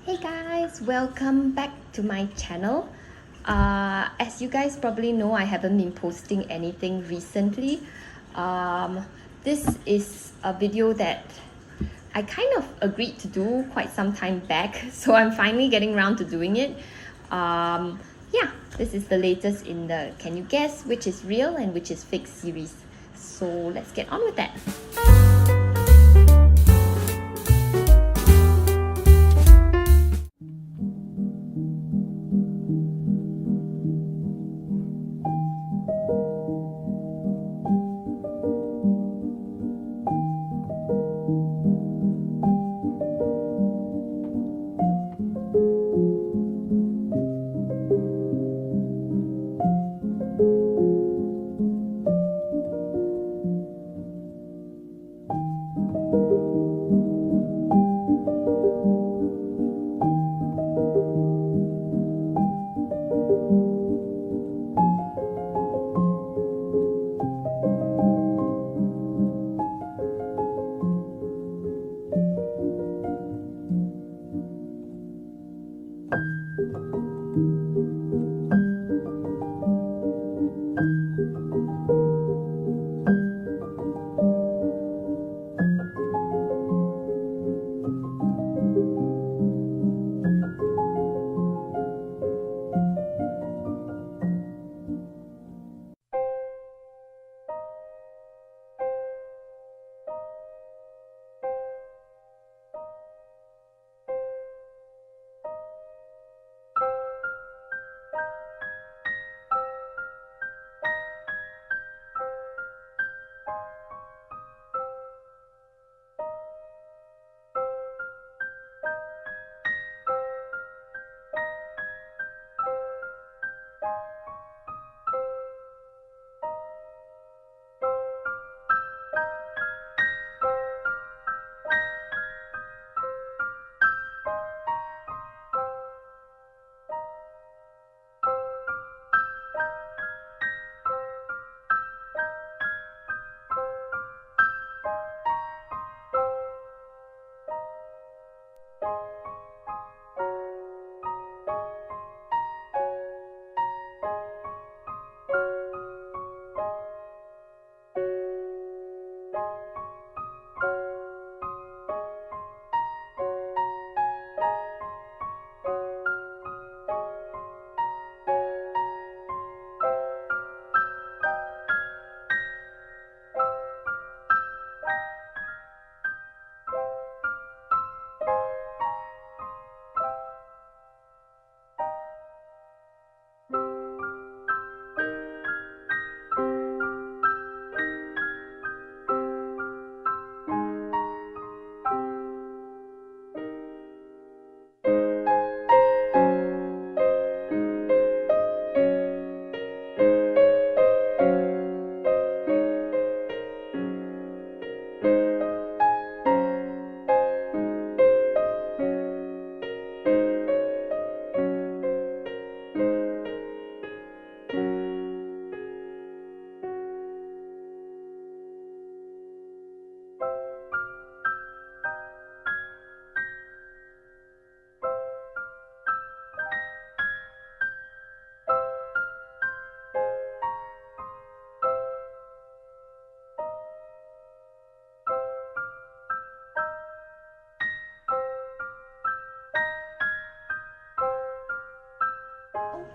Hey guys, welcome back to my channel. As you guys probably know, I haven't been posting anything recently. This is a video that I kind of agreed to do quite some time back, so I'm finally getting around to doing it. Yeah, this is the latest in the Can You Guess Which Is Real and Which Is Fake series. So let's get on with that.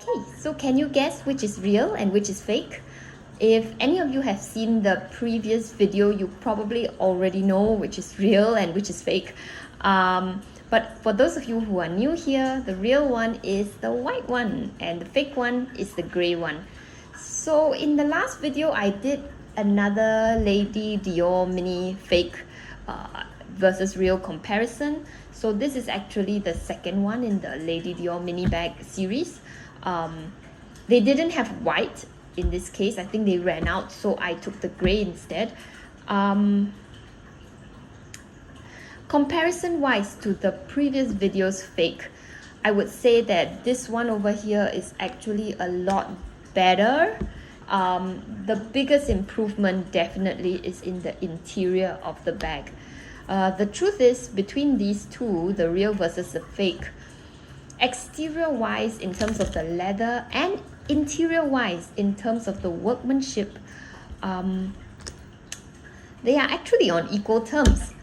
Okay, so can you guess which is real and which is fake? If any of you have seen the previous video, you probably already know which is real and which is fake. But for those of you who are new here, the real one is the white one and the fake one is the gray one. So in the last video, I did another Lady Dior mini fake versus real comparison. So this is actually the second one in the Lady Dior mini bag series. They didn't have white in this case. I think they ran out, so I took the gray instead. Comparison wise to the previous video's fake, I would say that this one over here is actually a lot better. The biggest improvement definitely is in the interior of the bag. The truth is, between these two, the real versus the fake, exterior wise in terms of the leather and interior wise in terms of the workmanship, they are actually on equal terms.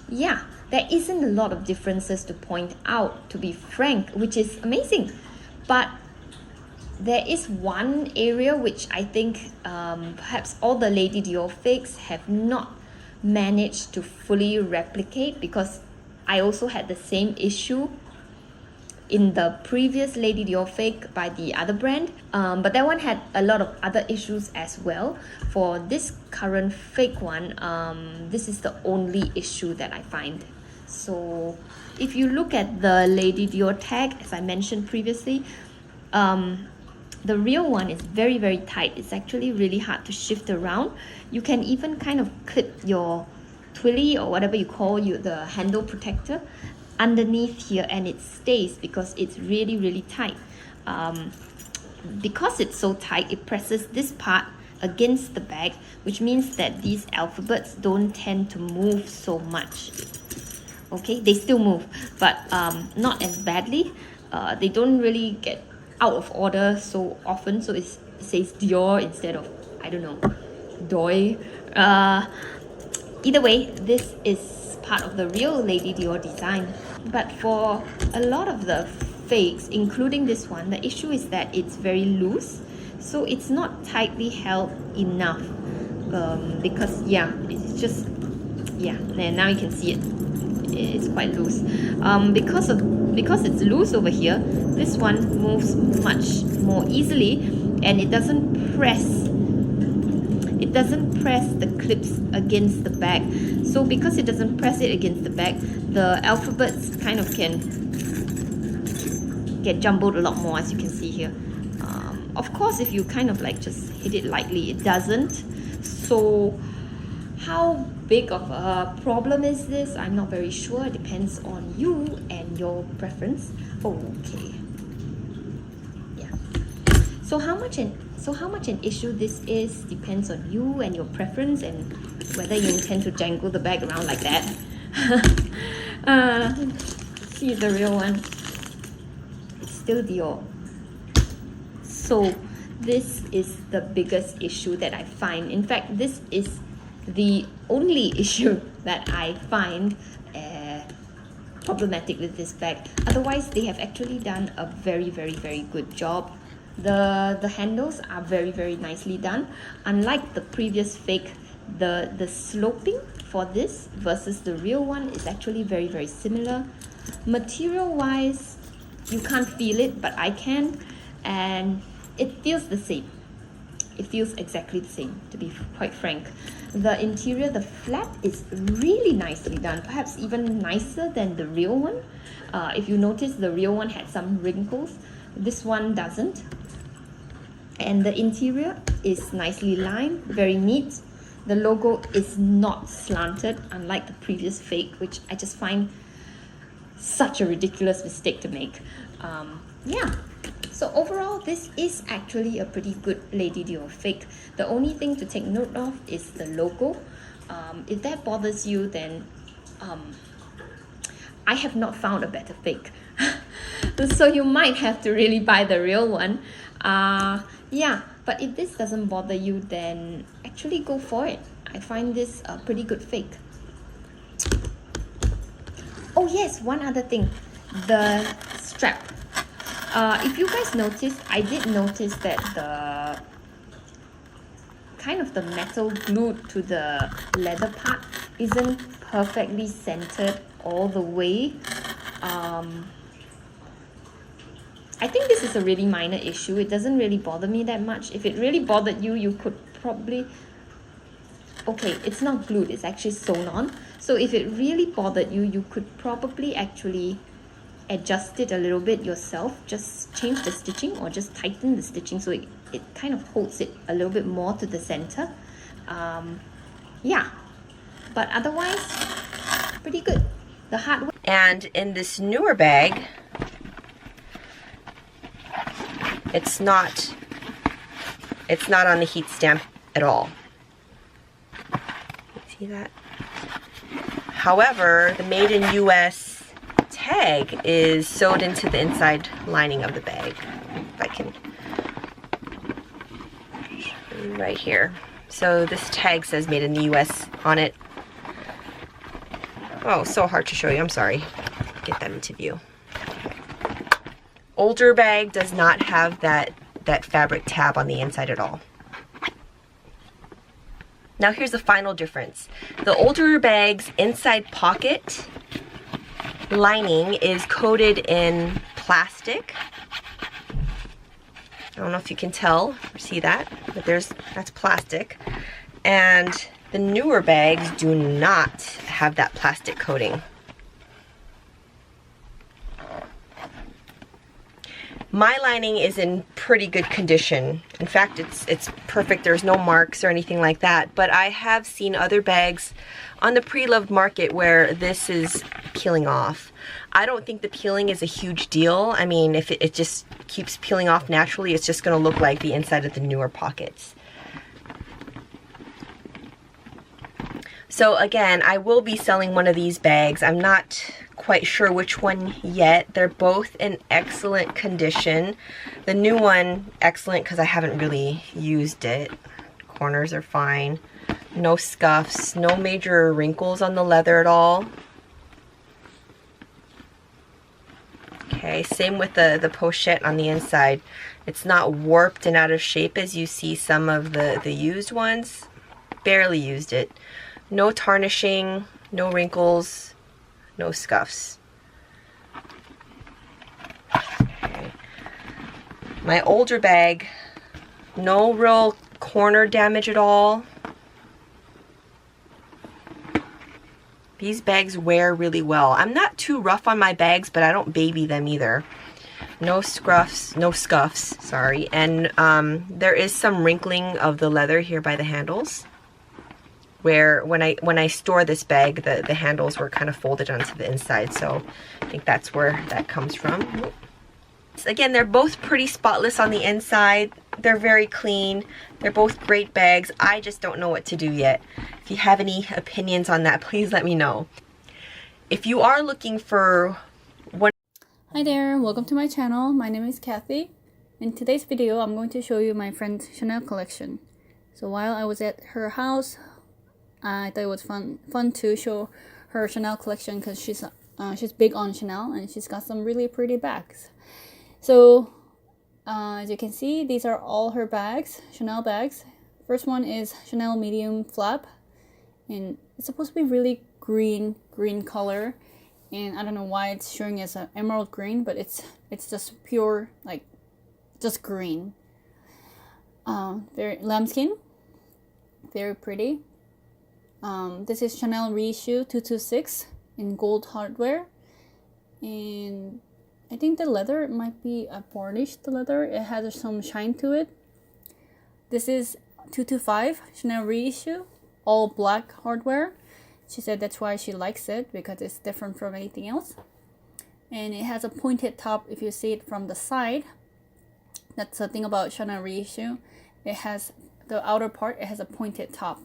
Yeah, there isn't a lot of differences to point out, to be frank, which is amazing. But there is one area which I think perhaps all the Lady Dior fakes have not managed to fully replicate, because I also had the same issue in the previous Lady Dior fake by the other brand, but that one had a lot of other issues as well. For this current fake one, this is the only issue that I find. So if you look at the Lady Dior tag, as I mentioned previously, the real one is very, very tight. It's actually really hard to shift around. You can even kind of clip your twilly or whatever you call the handle protector underneath here, and it stays because it's really, really tight. Because it's so tight, it presses this part against the bag, which means that these alphabets don't tend to move so much. Okay, they still move, but not as badly. They don't really get out of order so often, so it says Dior instead of, I don't know, Doi. Either way, this is part of the real Lady Dior design. But for a lot of the fakes, including this one, the issue is that it's very loose, so it's not tightly held enough. Because yeah, it's just, yeah, and now you can see it. It's quite loose. Because it's loose over here, this one moves much more easily, and it doesn't press the clips against the bag. So because it doesn't press it against the bag, the alphabets kind of can get jumbled a lot more, as you can see here. Of course, if you kind of like just hit it lightly, it doesn't. So how big of a problem is this? I'm not very sure. It depends on you and your preference. Okay. Yeah. So how much an issue this is depends on you and your preference, and whether you intend to jangle the bag around like that. See the real one. It's still Dior. So this is the biggest issue that I find. In fact, this is the only issue that I find problematic with this bag. Otherwise, they have actually done a very, very, very good job. The handles are very, very nicely done. Unlike the previous fake, the sloping for this versus the real one is actually very, very similar. Material wise, you can't feel it, but I can, and it feels the same. It feels exactly the same, to be quite frank. The interior, the flap is really nicely done, perhaps even nicer than the real one. If you notice, the real one had some wrinkles. This one doesn't. And the interior is nicely lined, very neat. The logo is not slanted, unlike the previous fake, which I just find such a ridiculous mistake to make. Yeah. So overall, this is actually a pretty good Lady Dior fake. The only thing to take note of is the logo. If that bothers you, then I have not found a better fake. So you might have to really buy the real one. Yeah, but if this doesn't bother you, then actually go for it. I find this a pretty good fake. Oh yes, one other thing, the strap. If you guys notice, I did notice that the kind of the metal glued to the leather part isn't perfectly centered all the way. I think this is a really minor issue. It doesn't really bother me that much. If it really bothered you, you could probably... Okay, it's not glued, it's actually sewn on. So if it really bothered you, you could probably actually adjust it a little bit yourself. Just change the stitching or just tighten the stitching so it kind of holds it a little bit more to the center. Yeah, but otherwise, pretty good. The hardware. And in this newer bag, it's not on the heat stamp at all. See that? However, the made in US tag is sewed into the inside lining of the bag. If I can, right here. So this tag says made in the US on it. Oh, so hard to show you, I'm sorry. Get that into view. Older bag does not have that fabric tab on the inside at all. Now here's the final difference. The older bag's inside pocket lining is coated in plastic. I don't know if you can tell or see that, but that's plastic. And the newer bags do not have that plastic coating. My lining is in pretty good condition. In fact, it's perfect. There's no marks or anything like that. But I have seen other bags on the pre-loved market where this is peeling off. I don't think the peeling is a huge deal. I mean, if it just keeps peeling off naturally, it's just going to look like the inside of the newer pockets. So again, I will be selling one of these bags. I'm not quite sure which one yet. They're both in excellent condition. The new one, excellent because I haven't really used it. Corners are fine. No scuffs, no major wrinkles on the leather at all. Okay, same with the pochette on the inside. It's not warped and out of shape as you see some of the used ones. Barely used it. No tarnishing, no wrinkles, no scuffs. Okay. My older bag, no real corner damage at all. These bags wear really well. I'm not too rough on my bags, but I don't baby them either. No scuffs, sorry. And there is some wrinkling of the leather here by the handles, where when I store this bag, the handles were kind of folded onto the inside, so I think that's where that comes from. Again, they're both pretty spotless on the inside. They're very clean. They're both great bags. I just don't know what to do yet. If you have any opinions on that, please let me know. If you are looking for one... Hi there, welcome to my channel. My name is Kathy. In today's video, I'm going to show you my friend's Chanel collection. So while I was at her house, I thought it was fun to show her Chanel collection because she's big on Chanel and she's got some really pretty bags. So as you can see, these are all her bags, Chanel bags. First one is Chanel medium flap, and it's supposed to be really green color, and I don't know why it's showing as an emerald green, but it's just pure, like, just green. Very lambskin, very pretty. This is Chanel reissue 226 in gold hardware, and I think the leather might be a varnished leather. It has some shine to it. This is 225 Chanel reissue, all black hardware. She said that's why she likes it, because it's different from anything else. And it has a pointed top if you see it from the side. That's the thing about Chanel reissue. It has the outer part, it has a pointed top.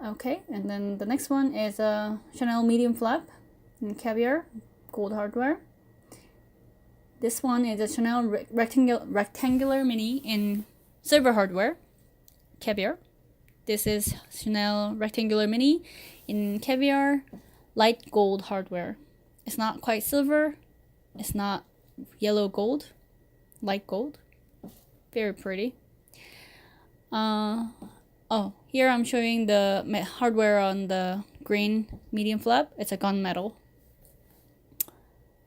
Okay, and then the next one is a Chanel medium flap in caviar, gold hardware. This one is a Chanel rectangular mini in silver hardware, caviar. This is Chanel rectangular mini in caviar, light gold hardware. It's not quite silver, it's not yellow gold, light gold. Very pretty. Oh, here I'm showing the hardware on the green medium flap. It's a gunmetal.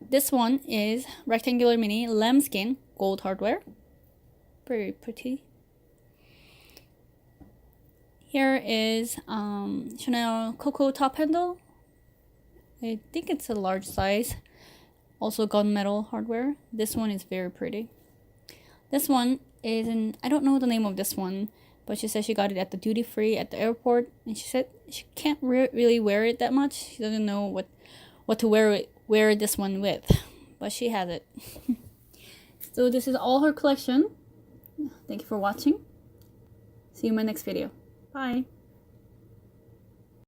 This one is rectangular mini lambskin gold hardware. Very pretty. Here is Chanel Coco top handle. I think it's a large size. Also gunmetal hardware. This one is very pretty. This one is I don't know the name of this one, but she said she got it at the duty free at the airport, and she said she can't really wear it that much. She doesn't know what to wear this one with, but she has it. So this is all her collection. Thank you for watching. See you in my next video. Bye.